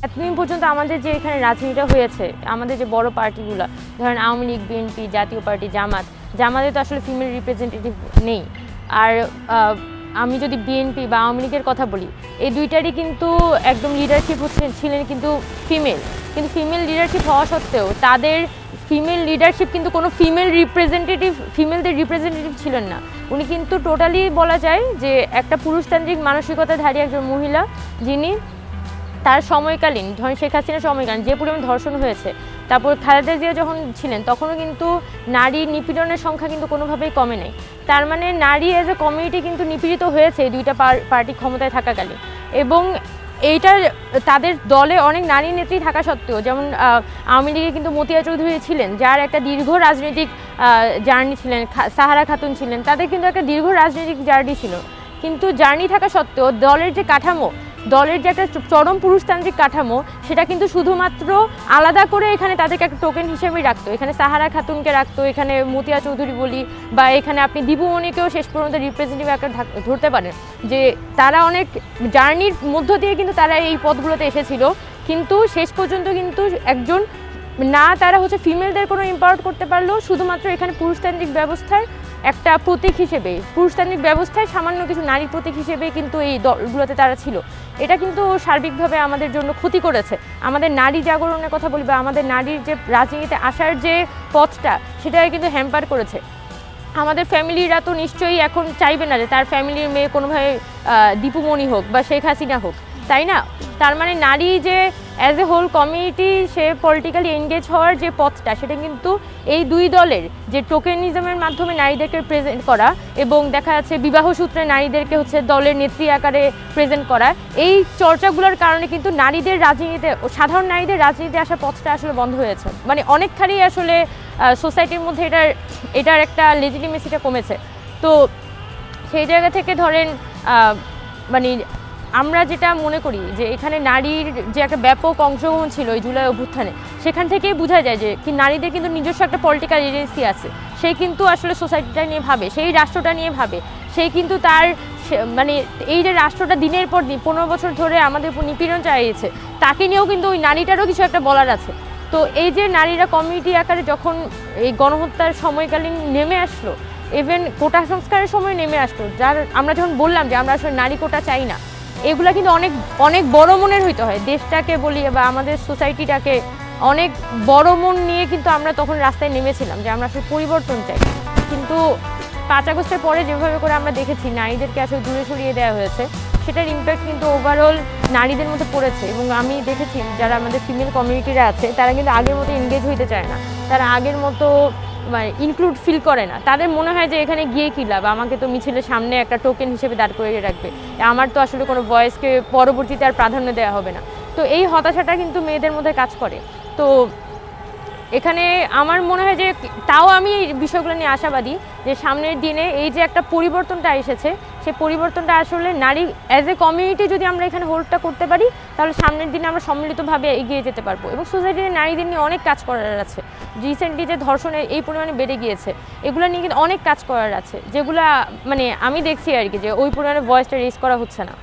এতদিন পর্যন্ত আমাদের যে এখানে রাজনীতিটা হয়েছে, আমাদের যে বড় পার্টিগুলো, ধরেন আওয়ামী লীগ, বিএনপি, জাতীয় পার্টি, জামাতে তো আসলে ফিমেল রিপ্রেজেন্টেটিভ নেই। আর আমি যদি বিএনপি বা আওয়ামী লীগের কথা বলি, এই দুইটারই কিন্তু একদম লিডারশিপ ছিলেন কিন্তু ফিমেল। কিন্তু ফিমেল লিডারশিপ হওয়া সত্ত্বেও তাদের ফিমেল লিডারশিপ কিন্তু কোনো ফিমেলদের রিপ্রেজেন্টেটিভ ছিলেন না। উনি কিন্তু টোটালি বলা যায় যে একটা পুরুষতান্ত্রিক মানসিকতাধারী একজন মহিলা, যিনি তার সময়কালীন, ধরেন শেখ হাসিনার সময়কালীন যে পরিমাণ ধর্ষণ হয়েছে, তারপর খালেদা জিয়া যখন ছিলেন তখনও কিন্তু নারী নিপীড়নের সংখ্যা কিন্তু কোনোভাবেই কমে নেই। তার মানে নারী এজ এ কমিউনিটি কিন্তু নিপীড়িত হয়েছে এই দুইটা পার্টি ক্ষমতায় থাকাকালীন। এবং এইটার তাদের দলে অনেক নারী নেত্রী থাকা সত্ত্বেও, যেমন আওয়ামী লীগে কিন্তু মতিয়া চৌধুরী ছিলেন, যার একটা দীর্ঘ রাজনৈতিক জার্নি ছিলেন, সাহারা খাতুন ছিলেন, তাদের কিন্তু একটা দীর্ঘ রাজনৈতিক জার্নি ছিল। কিন্তু জার্নি থাকা সত্ত্বেও দলের যে কাঠামো, দলের যে একটা চরম পুরুষতান্ত্রিক কাঠামো, সেটা কিন্তু শুধুমাত্র আলাদা করে এখানে তাদেরকে একটা টোকেন হিসেবেই রাখতো। এখানে সাহারা খাতুনকে রাখতো, এখানে মতিয়া চৌধুরী বলি, বা এখানে আপনি দীপুমণিকেও শেষ পর্যন্ত রিপ্রেজেন্টেটিভ একটা ধরতে পারেন, যে তারা অনেক জার্নির মধ্য দিয়ে কিন্তু তারা এই পদগুলোতে এসেছিল। কিন্তু শেষ পর্যন্ত কিন্তু একজন না, তারা হচ্ছে ফিমেলদের কোনো এম্পাওয়ার করতে পারলো, শুধুমাত্র এখানে পুরুষতান্ত্রিক ব্যবস্থার একটা প্রতীক হিসেবে, পুরুষতান্ত্রিক ব্যবস্থায় সামান্য কিছু নারী প্রতীক হিসেবে কিন্তু এই দলগুলোতে তারা ছিল। এটা কিন্তু সার্বিকভাবে আমাদের জন্য ক্ষতি করেছে। আমাদের নারী জাগরণের কথা বলি, বা আমাদের নারীর যে রাজনীতিতে আসার যে পথটা, সেটাই কিন্তু হ্যাম্পার করেছে। আমাদের ফ্যামিলিরা তো নিশ্চয়ই এখন চাইবে না যে তার ফ্যামিলির মেয়ে কোনোভাবে দীপুমণি হোক বা শেখ হাসিনা হোক, তাই না? তার মানে নারী যে অ্যাজ এ হোল কমিউনিটি সে পলিটিক্যালি এনগেজ হওয়ার যে পথটা, সেটা কিন্তু এই দুই দলের যে টোকেনিজমের মাধ্যমে নারীদেরকে প্রেজেন্ট করা, এবং দেখা যাচ্ছে বিবাহসূত্রে নারীদেরকে হচ্ছে দলের নেত্রী আকারে প্রেজেন্ট করা, এই চর্চাগুলোর কারণে কিন্তু নারীদের রাজনীতিতে, সাধারণ নারীদের রাজনীতিতে আসার পথটা আসলে বন্ধ হয়েছে। মানে অনেকখানি আসলে সোসাইটির মধ্যে এটার একটা লেজিটিমেসিটা কমেছে। তো সেই জায়গা থেকে ধরেন মানে আমরা যেটা মনে করি যে এখানে নারীর যে একটা ব্যাপক অংশগ্রহণ ছিল এই জুলাই অভ্যুত্থানে, সেখান থেকেই বোঝা যায় যে কি নারীদের কিন্তু নিজস্ব একটা পলিটিক্যাল এজেন্সি আছে। সেই কিন্তু আসলে সোসাইটিটা নিয়ে ভাবে, সেই রাষ্ট্রটা নিয়ে ভাবে, সেই কিন্তু তার মানে এই যে রাষ্ট্রটা দিনের পর দিন 15 বছর ধরে আমাদের উপর নিপীড়ন চালিয়েছে, তাকে নিয়েও কিন্তু ওই নারীটারও কিছু একটা বলার আছে। তো এই যে নারীরা কমিউনিটি আকারে যখন এই গণহত্যার সময়কালীন নেমে আসলো, ইভেন কোটা সংস্কারের সময় নেমে আসলো, যার আমরা যখন বললাম যে আমরা আসলে নারী কোটা চাই না, এগুলা কিন্তু অনেক অনেক বড় মনের হইতে হয়। দেশটাকে বলি বা আমাদের সোসাইটিটাকে অনেক বড় মন নিয়ে কিন্তু আমরা তখন রাস্তায় নেমেছিলাম যে আমরা আসলে পরিবর্তন চাই। কিন্তু 5 আগস্টের পরে যেভাবে করে আমরা দেখেছি নারীদেরকে আসলে দূরে সরিয়ে দেওয়া হয়েছে, সেটার ইম্প্যাক্ট কিন্তু ওভারঅল নারীদের মধ্যে পড়েছে। এবং আমি দেখেছি যারা আমাদের ফিমেল কমিউনিটিরা আছে, তারা কিন্তু আগের মতো এনগেজ হইতে চায় না, তারা আগের মতো মানে ইনক্লুড ফিল করে না। তাদের মনে হয় যে এখানে গিয়ে কী লাভ, আমাকে তো মিছিলের সামনে একটা টোকেন হিসেবে দাঁড় করিয়ে রাখবে, আমার তো আসলে কোনো ভয়েসকে পরবর্তীতে আর প্রাধান্য দেওয়া হবে না। তো এই হতাশাটা কিন্তু মেয়েদের মধ্যে কাজ করে। তো এখানে আমার মনে হয় যে তাও আমি এই বিষয়গুলো নিয়ে আশাবাদী যে সামনের দিনে এই যে একটা পরিবর্তনটা এসেছে, সেই পরিবর্তনটা আসলে নারী অ্যাজ এ কমিউনিটি যদি আমরা এখানে হোল্ডটা করতে পারি, তাহলে সামনের দিনে আমরা সম্মিলিতভাবে এগিয়ে যেতে পারবো। এবং সোসাইটিতে নারীদের নিয়ে অনেক কাজ করার আছে। রিসেন্টলি যে ধর্ষণের এই পরিমাণে বেড়ে গিয়েছে, এগুলো নিয়ে কিন্তু অনেক কাজ করার আছে, যেগুলো মানে আমি দেখছি আর কি যে ওই পরিমাণে ভয়েসটা রেজ করা হচ্ছে না।